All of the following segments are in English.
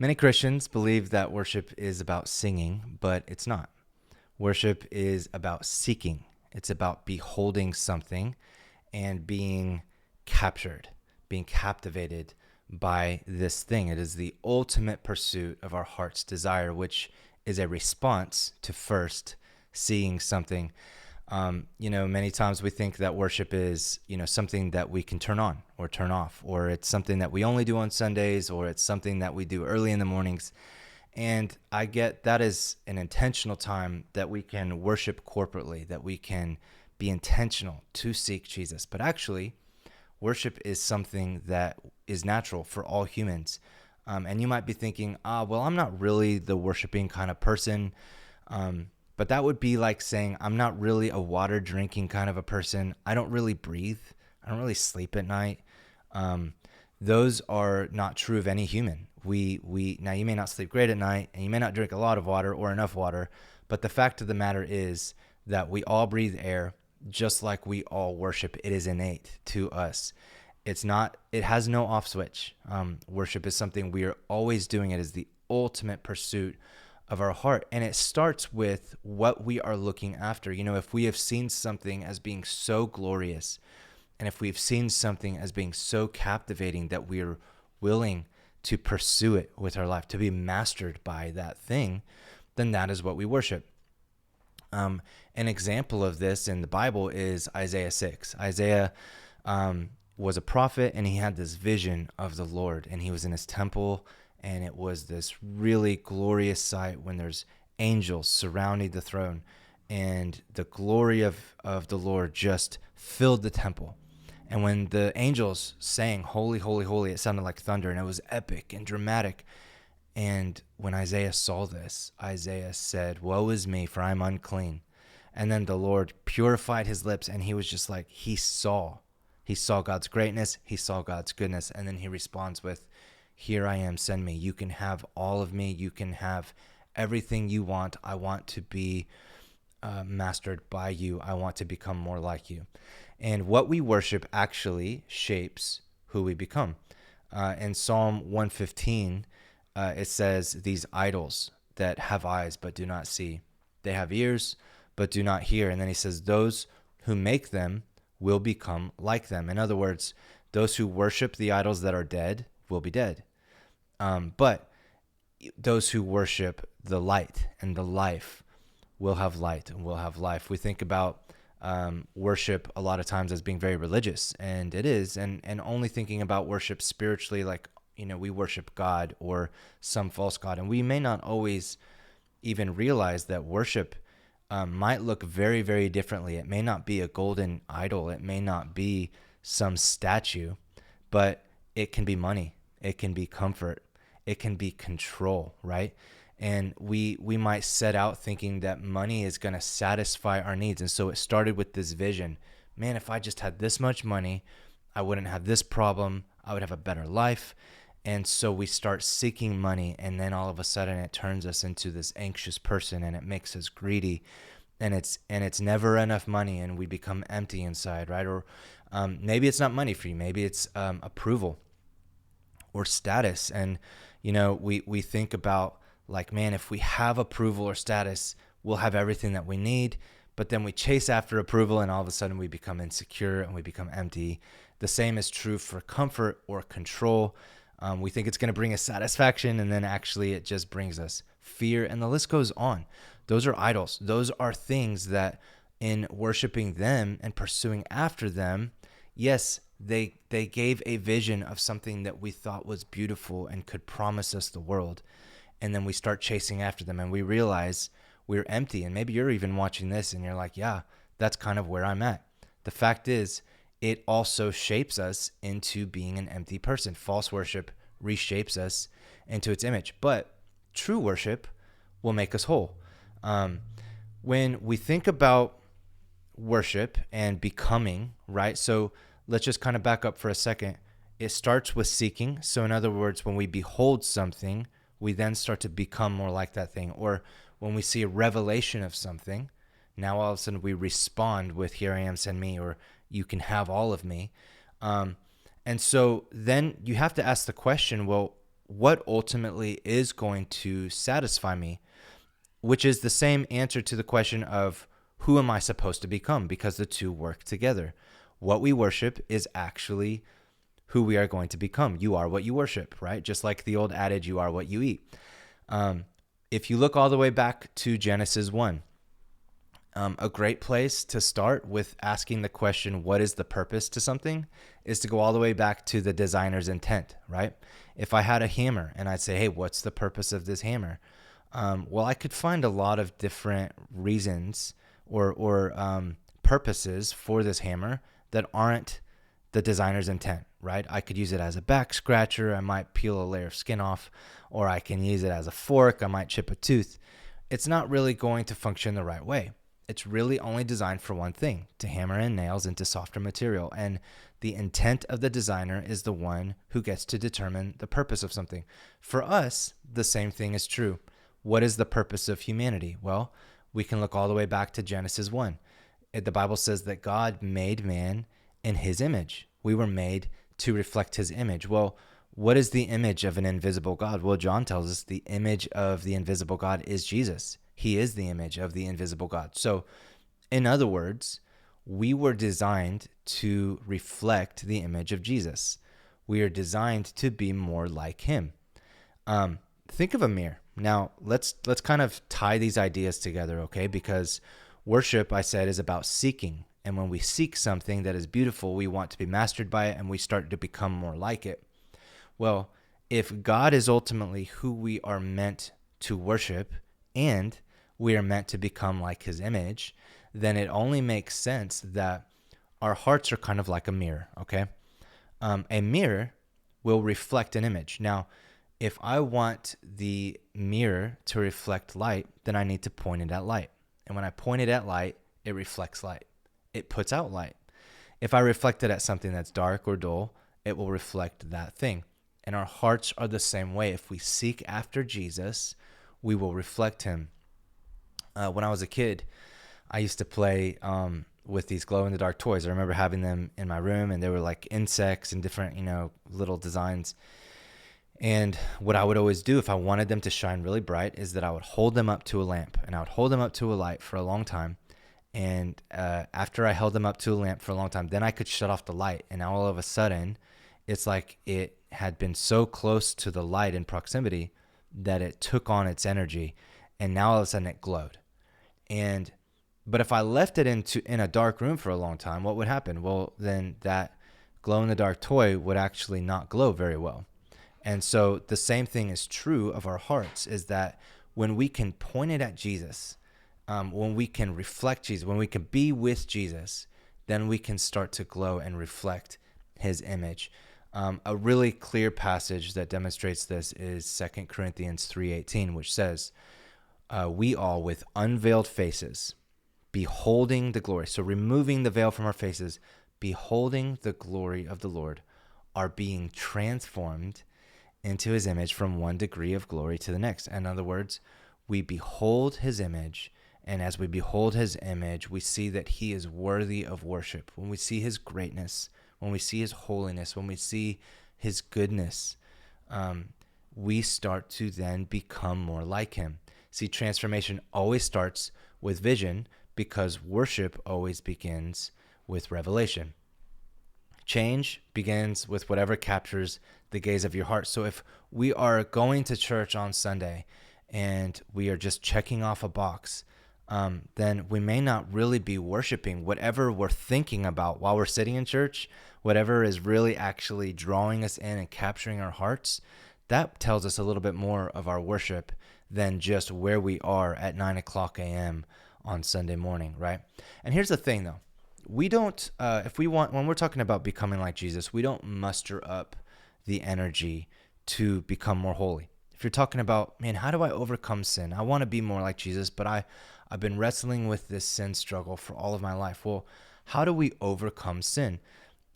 Many Christians believe that worship is about singing, but it's not. Worship is about seeking. It's about beholding something and being captured, being captivated by this thing. It is the ultimate pursuit of our heart's desire, which is a response to first seeing something. Many times we think that worship is, something that we can turn on or turn off, or it's something that we only do on Sundays, or it's something that we do early in the mornings. And I get that is an intentional time that we can worship corporately, that we can be intentional to seek Jesus. But actually, worship is something that is natural for all humans. And you might be thinking, well, I'm not really the worshiping kind of person. But that would be like saying, I'm not really a water drinking kind of a person. I don't really breathe. I don't really sleep at night. Those are not true of any human. Now you may not sleep great at night, and you may not drink a lot of water or enough water, but the fact of the matter is that we all breathe air just like we all worship. It is innate to us. It has no off switch. Worship is something we are always doing. It is the ultimate pursuit of our heart. And it starts with what we are looking after. If we have seen something as being so glorious, and if we've seen something as being so captivating that we are willing to pursue it with our life, to be mastered by that thing, then that is what we worship. An example of this in the Bible is Isaiah 6. Isaiah was a prophet, and he had this vision of the Lord, and he was in his temple, and it was this really glorious sight when there's angels surrounding the throne, and the glory of the Lord just filled the temple. And when the angels sang, "Holy, holy, holy," it sounded like thunder, and it was epic and dramatic. And when Isaiah saw this, Isaiah said, "Woe is me, for I'm unclean." And then the Lord purified his lips, and he was just like, he saw God's greatness, he saw God's goodness. And then he responds with, "Here I am, send me. You can have all of me. You can have everything you want. I want to be mastered by you. I want to become more like you." And what we worship actually shapes who we become. In Psalm 115, it says, "These idols that have eyes but do not see, they have ears but do not hear." And then he says, "Those who make them will become like them." In other words, those who worship the idols that are dead will be dead. But those who worship the light and the life will have light and will have life. We think about worship a lot of times as being very religious, and it is, and only thinking about worship spiritually, like, we worship God or some false god. And we may not always even realize that worship might look very, very differently. It may not be a golden idol. It may not be some statue, but it can be money. It can be comfort. It can be control, right? And we might set out thinking that money is going to satisfy our needs. And so it started with this vision. Man, if I just had this much money, I wouldn't have this problem. I would have a better life. And so we start seeking money, and then all of a sudden it turns us into this anxious person, and it makes us greedy, and it's never enough money, and we become empty inside, right? Or maybe it's not money for you. Maybe it's approval or status. And we think about, like, man, if we have approval or status, we'll have everything that we need. But then we chase after approval, and all of a sudden we become insecure and we become empty. The same is true for comfort or control. We think it's going to bring us satisfaction, and then actually it just brings us fear, and the list goes on. Those are idols. Those are things that, in worshiping them and pursuing after them, yes, they gave a vision of something that we thought was beautiful and could promise us the world. And then we start chasing after them, and we realize we're empty. And maybe you're even watching this and you're like, yeah, that's kind of where I'm at. The fact is, it also shapes us into being an empty person. False worship reshapes us into its image, but true worship will make us whole. When we think about worship and becoming, right? So let's just kind of back up for a second. It starts with seeking. So in other words, when we behold something, we then start to become more like that thing. Or when we see a revelation of something, now all of a sudden we respond with, "Here I am, send me," or "You can have all of me." And so then you have to ask the question, well, what ultimately is going to satisfy me, which is the same answer to the question of who am I supposed to become, because the two work together. What we worship is actually who we are going to become. You are what you worship, right? Just like the old adage, you are what you eat. If you look all the way back to Genesis 1, a great place to start with asking the question, what is the purpose to something, is to go all the way back to the designer's intent, right? If I had a hammer and I'd say, hey, what's the purpose of this hammer? Well, I could find a lot of different reasons or purposes for this hammer that aren't the designer's intent, right? I could use it as a back scratcher. I might peel a layer of skin off, or I can use it as a fork. I might chip a tooth. It's not really going to function the right way. It's really only designed for one thing, to hammer in nails into softer material. And the intent of the designer is the one who gets to determine the purpose of something. For us, the same thing is true. What is the purpose of humanity? Well, we can look all the way back to Genesis 1. The Bible says that God made man in his image. We were made to reflect his image. Well, what is the image of an invisible God? Well, John tells us the image of the invisible God is Jesus. He is the image of the invisible God. So, in other words, we were designed to reflect the image of Jesus. We are designed to be more like him. Think of a mirror. Now, let's kind of tie these ideas together, okay? Because worship, I said, is about seeking. And when we seek something that is beautiful, we want to be mastered by it, and we start to become more like it. Well, if God is ultimately who we are meant to worship, and we are meant to become like his image, then it only makes sense that our hearts are kind of like a mirror, okay? A mirror will reflect an image. Now, if I want the mirror to reflect light, then I need to point it at light. And when I point it at light, it reflects light. It puts out light. If I reflect it at something that's dark or dull, it will reflect that thing. And our hearts are the same way. If we seek after Jesus, we will reflect him. When I was a kid, I used to play with these glow-in-the-dark toys. I remember having them in my room, and they were like insects and different, little designs. And what I would always do if I wanted them to shine really bright is that I would hold them up to a lamp, and I would hold them up to a light for a long time. And after I held them up to a lamp for a long time, then I could shut off the light. And all of a sudden, it's like it had been so close to the light in proximity that it took on its energy. And now all of a sudden it glowed. But if I left it in a dark room for a long time, what would happen? Well, then that glow-in-the-dark toy would actually not glow very well. And so the same thing is true of our hearts, is that when we can point it at Jesus, when we can reflect Jesus, when we can be with Jesus, then we can start to glow and reflect his image. A really clear passage that demonstrates this is 2 Corinthians 3:18, which says, we all with unveiled faces, beholding the glory. So removing the veil from our faces, beholding the glory of the Lord, are being transformed into his image from one degree of glory to the next. In other words, we behold his image, and as we behold his image, we see that he is worthy of worship. When we see his greatness, when we see his holiness, when we see his goodness, we start to then become more like him. See, transformation always starts with vision, because worship always begins with revelation. Change begins with whatever captures the gaze of your heart. So if we are going to church on Sunday and we are just checking off a box, then we may not really be worshiping. Whatever we're thinking about while we're sitting in church, whatever is really actually drawing us in and capturing our hearts, that tells us a little bit more of our worship than just where we are at 9:00 a.m. on Sunday morning, right? And here's the thing, though. We don't, when we're talking about becoming like Jesus, we don't muster up the energy to become more holy. If you're talking about, man, how do I overcome sin? I want to be more like Jesus, but I've been wrestling with this sin struggle for all of my life. Well, how do we overcome sin?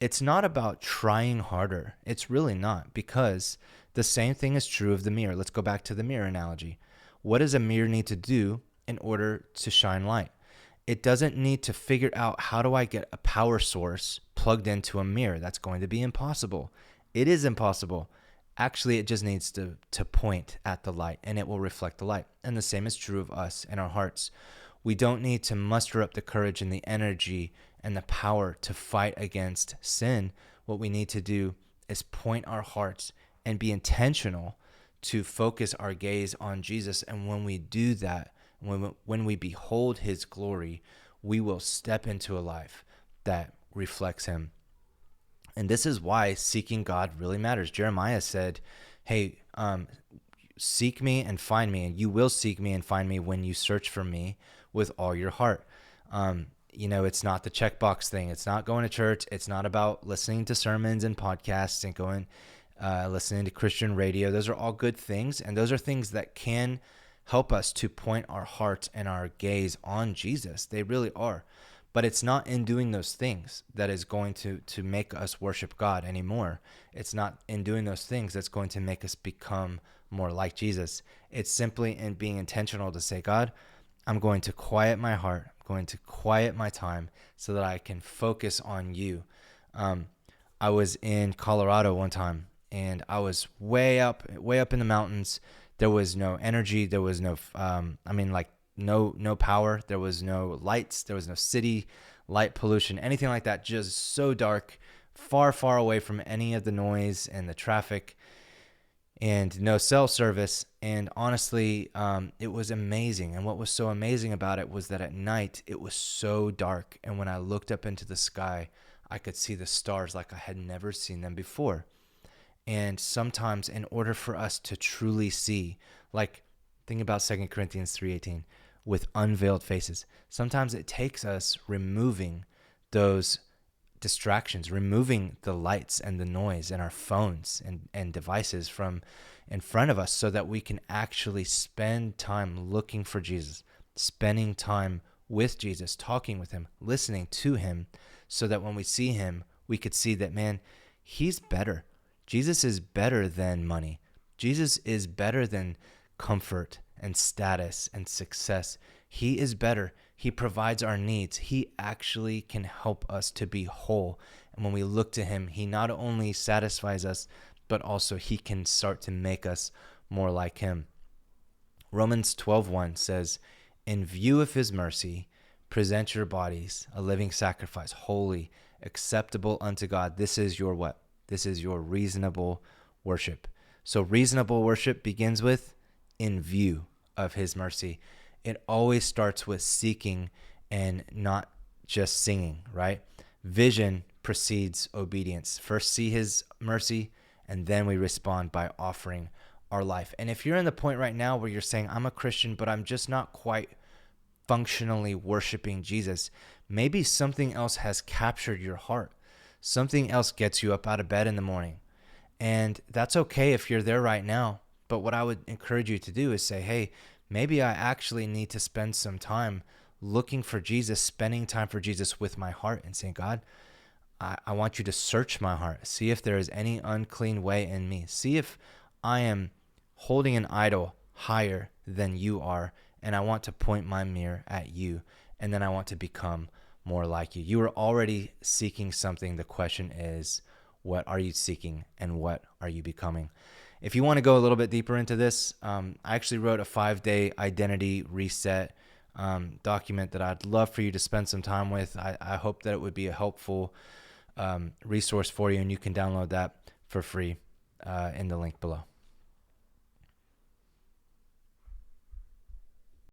It's not about trying harder. It's really not, because the same thing is true of the mirror. Let's go back to the mirror analogy. What does a mirror need to do in order to shine light? It doesn't need to figure out, how do I get a power source plugged into a mirror? That's going to be impossible. It is impossible. Actually, it just needs to point at the light, and it will reflect the light. And the same is true of us in our hearts. We don't need to muster up the courage and the energy and the power to fight against sin. What we need to do is point our hearts and be intentional to focus our gaze on Jesus. And when we do that, when we behold his glory, we will step into a life that reflects him. And this is why seeking God really matters. Jeremiah said, hey, seek me and find me, and you will seek me and find me when you search for me with all your heart. It's not the checkbox thing. It's not going to church. It's not about listening to sermons and podcasts and going, listening to Christian radio. Those are all good things. And those are things that can help us to point our heart and our gaze on Jesus. They really are. But it's not in doing those things that is going to make us worship God anymore. It's not in doing those things that's going to make us become more like Jesus. It's simply in being intentional to say, God, I'm going to quiet my heart. I'm going to quiet my time so that I can focus on you. I was in Colorado one time, and I was way up in the mountains. There was no energy. There was no, no power. There was no lights. There was no city light pollution, anything like that. Just so dark, far, far away from any of the noise and the traffic, and no cell service. And honestly, it was amazing. And what was so amazing about it was that at night it was so dark. And when I looked up into the sky, I could see the stars like I had never seen them before. And sometimes in order for us to truly see, like think about 2 Corinthians 3:18, with unveiled faces. Sometimes it takes us removing those distractions, removing the lights and the noise and our phones and devices from in front of us so that we can actually spend time looking for Jesus, spending time with Jesus, talking with him, listening to him, so that when we see him, we could see that, man, he's better. Jesus is better than money. Jesus is better than comfort and status and success. He is better. He provides our needs. He actually can help us to be whole. And when we look to him, he not only satisfies us, but also he can start to make us more like him. Romans 12:1 says, in view of his mercy, present your bodies a living sacrifice, holy, acceptable unto God. This is your what? This is your reasonable worship. So reasonable worship begins with in view of his mercy. It always starts with seeking and not just singing, right? Vision precedes obedience. First see his mercy, and then we respond by offering our life. And if you're in the point right now where you're saying, I'm a Christian, but I'm just not quite functionally worshiping Jesus, maybe something else has captured your heart. Something else gets you up out of bed in the morning. And that's okay if you're there right now. But what I would encourage you to do is say, hey, maybe I actually need to spend some time looking for Jesus, spending time for Jesus with my heart and saying, God, I want you to search my heart. See if there is any unclean way in me. See if I am holding an idol higher than you are, and I want to point my mirror at you, and then I want to become more like you. You are already seeking something. The question is, what are you seeking and what are you becoming? If you want to go a little bit deeper into this, I actually wrote a 5-day identity reset document that I'd love for you to spend some time with. I hope that it would be a helpful resource for you, and you can download that for free in the link below.